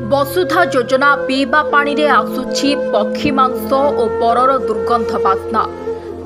वसुधा योजना पीवा पानी रे आसुछि पक्षी मांस और परर दुर्गंध बास्ना।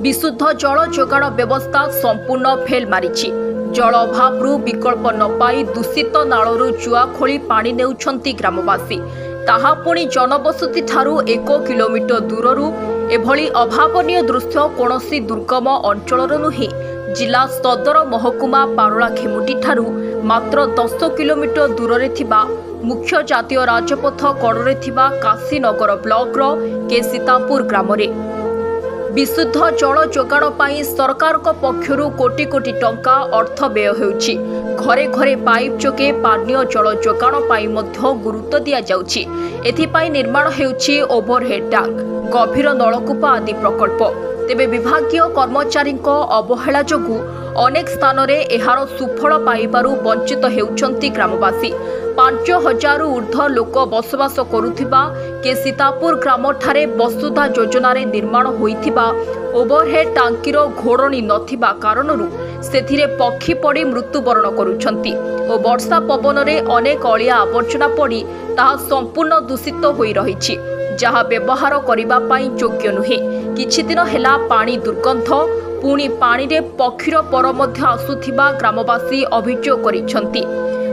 विशुद्ध जल जोगाण व्यवस्था संपूर्ण फेल मारिछि। जल अभाव विकल्प न पाई दूषित नालू जुआ खोली पानी नेउछंती ग्रामवासी। ताहा पुणी जनबसति ठारू 1 किलोमीटर दूररू एभली अभावनीय दृश्य कोनोसी दुर्गम अंचलर नुहे। जिला सदर महकुमा पारलाखेमुंडी ठारू मात्र 10 किलोमीटर दूर थिबा मुख्य जातीय राजपथ कड़े थिबा काशीनगर ब्लॉकर के सीतापुर ग्राम रे विशुद्ध जल जोगाण पाई सरकार पक्षरु कोटी कोटी टंका अर्थ व्यय होउछि। घरे घरे पाइप जोगे पानीय जल जोगाण पाई मध्य गुरुत्व दिया जाउछि। एथिपाई निर्माण हेउछि ओभरहेड टैंक, गभीर नलकूप आदि प्रकल्प। तेबे विभागीय कर्मचारी अवहेला जोगु अनेक स्थान रे एहार सुफल पाइबारु वंचित हेउछंती ग्रामवासी। 5000 ऊर्ध्व लोक बसवास करुथिबा के सीतापुर ग्राम ठारे वसुधा योजना रे निर्माण होइथिबा ओभरहेड टांकीर घोड़णी नथिबा कारणरू सेथिरे पक्षी पड़ी मृत्युवरण करुछंती और वर्षा पवन रे अनेक अलिया आवर्जना पड़ी ताहा संपूर्ण दूषित होई रहिछि, जहा व्यवहार करिबा पई योग्य नुहे। किछि दिन हेला पानी दुर्गंध, पुणी पानी रे पक्षीर पर मध्य आसुथिबा ग्रामवासी अभियोग करिछंती।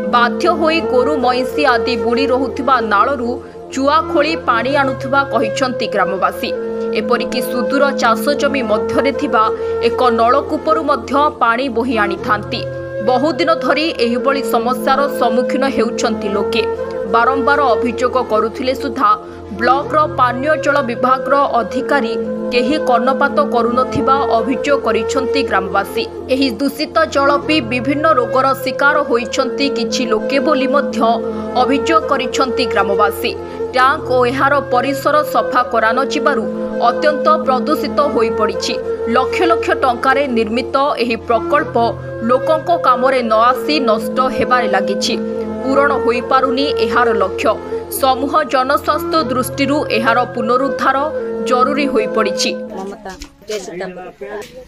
बाध्य होई गोरु मईसी आदि बुड़ी रहुथिबा नाळरू चुआ खोली पानी आणुथिबा कहिछंती ग्रामवासी। एपरिकी सुदूर चाष जमी मध्यरे थिबा एक नलकूपरू मध्य पानी बोही आनी थांती। बहुदिन धरी एहिबळी समस्यार सम्मुखीन हेउछंती लोके। बारंबार अभियोग करुथिले सुधा ब्लॉकर पानीय जल विभागर अधिकारी केही कर्णपात करुनथिबा अभियोग करिछंती ग्रामवासी। एही दूषित जल पी विभिन्न रोगर शिकार होइछंती किछि लोके बोली मध्य अभियोग करिछंती ग्रामवासी। टैंक और एहार परिसर सफा करा न जिबारु अत्यंत प्रदूषित होई पड़िछि। लक्ष लक्ष टंकारे निर्मित एही प्रकल्प लोकंको कामरे न आसी नष्ट हेबारे लागिछि। पूरण होई पारुनी एहार लक्ष्य। समूह जनस्वास्थ्य दृष्टिरू एहार पुनरुद्धार जरूरी होई पड़िछि। ममता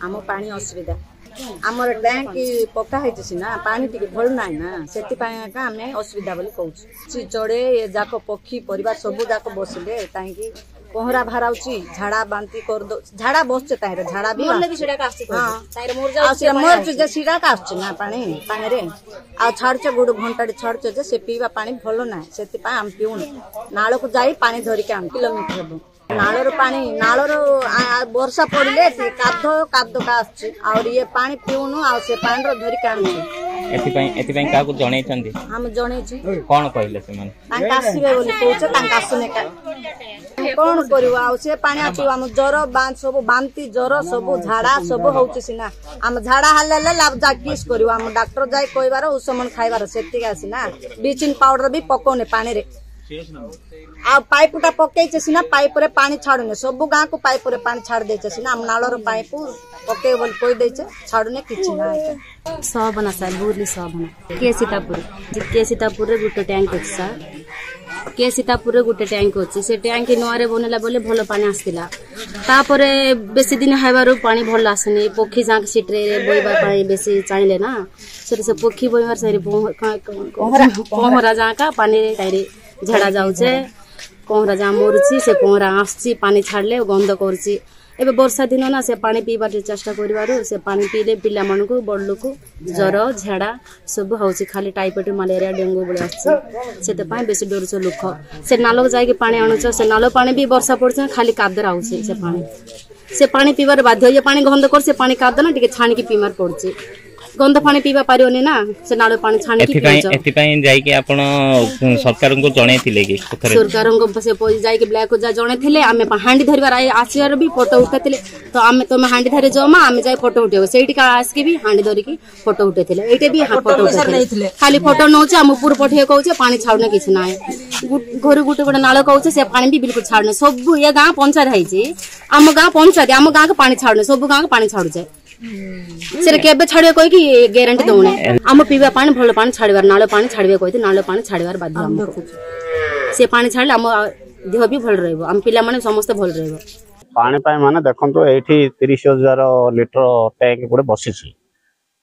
आम पानी असुविधा आमर टैंक पक्का है सीना पानी टी भल ना ना से आम असुविधा बोली कहूँ। चढ़े ये जाक पक्षी परिवार सबू जाक बसिले कहीं पहरा भाराऊँची झाड़ा बांती कर दो झाड़ा बसचे ताहिर झाड़ा भी मर सीटा का आस ना पानी पानी रे आ छाड़च गोड़ घंटा छाड़च जे से पीवा पानी भल ना से आम पीऊन नाल को जाई पानी धरिक आम किलोमीटर हम नालर पानी नालर वर्षा पड़े काद काद का आस ये पानी पीऊनु आ से पानी धरिक आनुଛୁ। एथिपाई काकू जणैछन्ती हम जणैछि कोन कहिले से मन तांका आसीबे बोली कहउछ तांका आसुने का कोन करियो आ से पानी आपियो हम जर बांत सब बांती जर सब झाड़ा सब होउछ सिना हम झाड़ा हल्ले लाभ जा किस करियो हम डॉक्टर जाय कहबार उसमन खाइबार सेति का सिना ब्लीचिंग पाउडर भी पकोने पानी रे आ पाइपटा पकईचे सिना पाइप रे पानी छाड़ुने सब गाँ को पाइप रे पानी छाड़ देचे सिना हम नालर पाइप पके बोल कोई देचे छाड़ुने किछि ना सब बना सर बुरली सब बना के सीतापुर रे गुटे टैंक अछि सर के सीतापुर रे गुटे टैंक अछि से टैंक नोरे बनेला बोले भलो पानी आस्तिला तापरे बेसी दिन हाइबारो पानी भल आसनी पक्षी जाक सिटरे बोइबा पानी बेसी चाहिले ना से पक्षी बोइबार सरी पहरा जाका पानी रे काइरे झाड़ा जाउछे पहरा जा मरुछि से पहरा आसछि पानी छाड़ले गंध करछि। एबे वर्षा दिन ना से पानी पीबार चेष्टा करिबारो से पानी पीले पिला मानकु बड़ लोक जर झाड़ा सब होछि खाली टाइफाइड मलेरिया डेंगू बोले आछि सेते पाई बेसी डरछ लोक से नालो जाई पानी आणुछ से नालो पानी भी वर्षा पड़छ खाली कादर आउछि से पानी पीबार बाध्य ये पानी गंध कर से पानी काद ना टिके छानी के पीमार पड़छ गंध पानी पीबा पारियोनी ना से नालो पानी छानी के एथिपाई जाई के आपण सरकार को जणैथिले कि सरकार को से जाई के ब्लैक को जा जणैथिले आमे हांडी धरिबार आसियार भी फोटो उठाथिले तो आमे तो हांडी धरे जमा आमे जाई फोटो उठेबो सेठी का आस के भी हांडी धरि के फोटो उठेथिले एटे भी फोटो उठेथिले खाली फोटो नौचे हम ऊपर पठे कहूचे पानी छाड़ने किछ नाय घर गुटे गुटे नालो कहूचे से पानी भी बिल्कुल छाड़ने सब ये गां पंचायत हैछि आम गां पंचायत आम गां के पानी छाड़ने सब गां के पानी छाड़ु जाय से केबे छाड़े कोई की गारंटी दउने हम पीबा पानी भलो पानी छाड़बार नालो पानी छाड़बे कहते नालो पानी छाड़बार बाध्य हम से पानी छाड़ले हम देह भी भल रहबो हम पिला माने समस्त भल रहबो। पानी पाई माने देखंतो एठी 30,000 लिटर टैंक गुडे बसिछि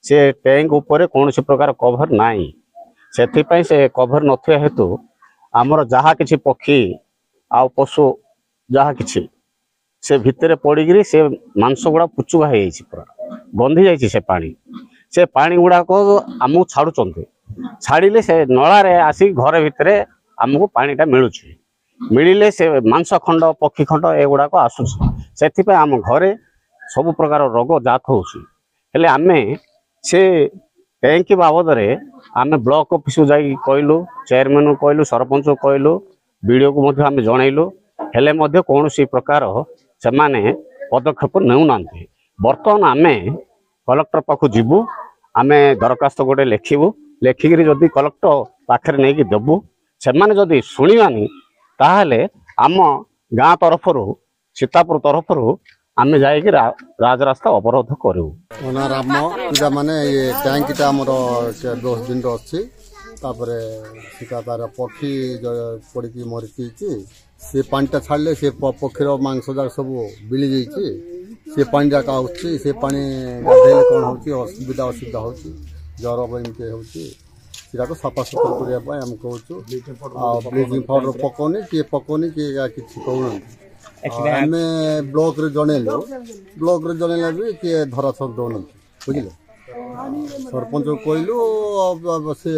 से टैंक ऊपर कोनोसी प्रकार कवर नाही सेथि पई से कवर नथिया हेतु आमर जहाँ किछि पक्षी आ पशु जहाँ किछि से भितर पड़िकी से मांस गुड़ा पुचुका हो पूरा गंधी जाइए से पानी गुड़ाक आमको छाड़ुंट छाड़िले से नलारे आसिक घर भितर आमको पानीटा मिलूची मिलिले से मांस खंड पक्षी खंड एगुड़ाक आसूसी से आम घरे सब प्रकार रोग जात होले आम से टैंक बाबद आम ब्लॉक ऑफिस जाई कहलु चेयरमैन को कहलु सरपंच को कहलु वीडियो को आम जनइलु हेले कौन प्रकार से माने पदक्षेप नेउना बर्तमान आम कलेक्टर पाखु जीवु आम दरखास्त गोटे लिखबू लिखिकी जदि कलेक्टर पाखे नहीं देवु से जदि शुणानी ताहले आम गाँ तरफ सीतापुर तरफ आम जाइए राजरास्ता अवरोध करूँ माने ये टैंकटा आमर 10 दिन अच्छी सीता तार पक्षी पड़ी मरी से पानीटा छाड़े से पक्षीर मांस जाक सब बिली जाइए से पानी जाक आसुच्छी से पानी गाधेले कौन हो असुविधा हो ज्वर एमती हो सफा सुतरा करने आम कहूँ ब्लीचिंग पाउडर पकौनी किए किसी कहूना आम ब्लॉक रे जनइलु ब्लॉक रे जनइला भी किए धराछर दौना बुझे सरपंच कहलु से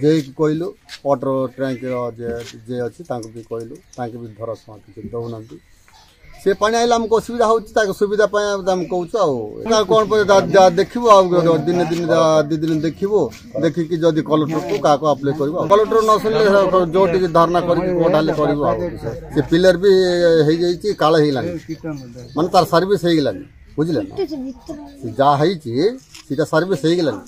जे कहलु वाटर टैंक जे अच्छी भी कहलु भी धराछर किसी दौना से पानी आइला आमको असुविधा हो सुविधा कहूँ कौन देखो दिन दिन 2 दिन देखो देखिकी जदि कलेक्टर को क्या अप्लाई कर कलेक्टर न शुणिले जो धारणा कर पिलर भी हो जाइए काले माने तार सर्विस हो गलानी बुझे जहाँ सर्विस हो गलानी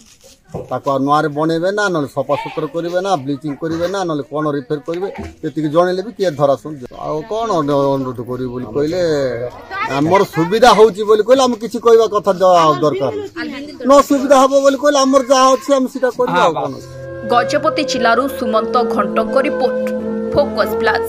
नुआ बनइबे ना ना सफा सुतर करेंगे ना ब्लीचिंग करेंगे ना ना कौन रिपेयर करेंगे ये जनइले भी किए धरा शुण कौन अनुरोध कर आमर सुविधा होली आम किसी कहवा कथा दरकार न सुविधा हम बोली कहले आमर जहाँ अच्छे आम सीटा कर गजपति जिलूर सुमंत घंटों रिपोर्ट फोकस प्लस।